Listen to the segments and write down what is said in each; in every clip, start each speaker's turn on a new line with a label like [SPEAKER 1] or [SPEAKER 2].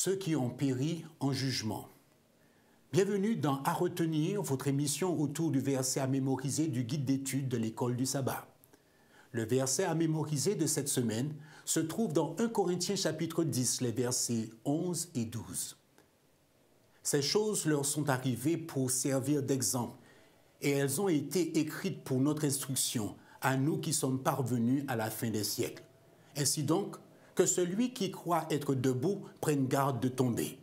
[SPEAKER 1] ceux qui ont péri en jugement. Bienvenue dans À retenir, votre émission autour du verset à mémoriser du guide d'études de l'école du sabbat. Le verset à mémoriser de cette semaine se trouve dans 1 Corinthiens chapitre 10, les versets 11 et 12. Ces choses leur sont arrivées pour servir d'exemple et elles ont été écrites pour notre instruction, à nous qui sommes parvenus à la fin des siècles. Ainsi donc, que celui qui croit être debout prenne garde de tomber.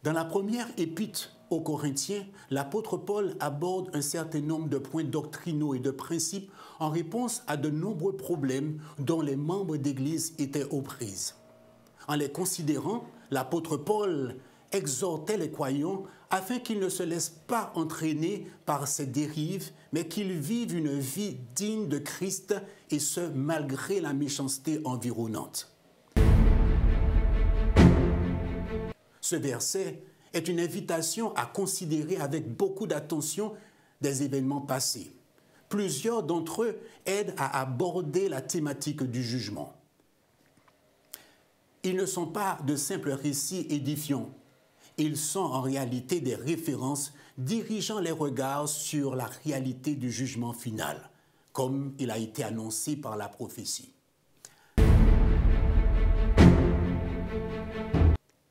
[SPEAKER 1] Dans la première épître aux Corinthiens, l'apôtre Paul aborde un certain nombre de points doctrinaux et de principes en réponse à de nombreux problèmes dont les membres d'Église étaient aux prises. En les considérant, l'apôtre Paul exhortait les croyants afin qu'ils ne se laissent pas entraîner par ces dérives, mais qu'ils vivent une vie digne de Christ, et ce, malgré la méchanceté environnante. Ce verset est une invitation à considérer avec beaucoup d'attention des événements passés. Plusieurs d'entre eux aident à aborder la thématique du jugement. Ils ne sont pas de simples récits édifiants. Ils sont en réalité des références dirigeant les regards sur la réalité du jugement final, comme il a été annoncé par la prophétie.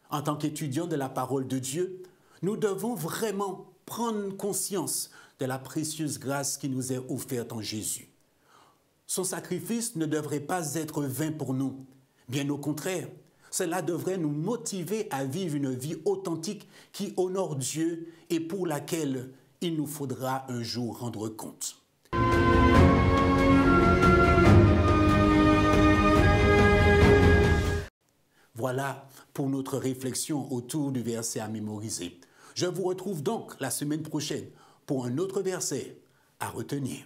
[SPEAKER 1] En tant qu'étudiants de la parole de Dieu, nous devons vraiment prendre conscience de la précieuse grâce qui nous est offerte en Jésus. Son sacrifice ne devrait pas être vain pour nous. Bien au contraire, cela devrait nous motiver à vivre une vie authentique qui honore Dieu et pour laquelle il nous faudra un jour rendre compte. Voilà pour notre réflexion autour du verset à mémoriser. Je vous retrouve donc la semaine prochaine pour un autre verset à retenir.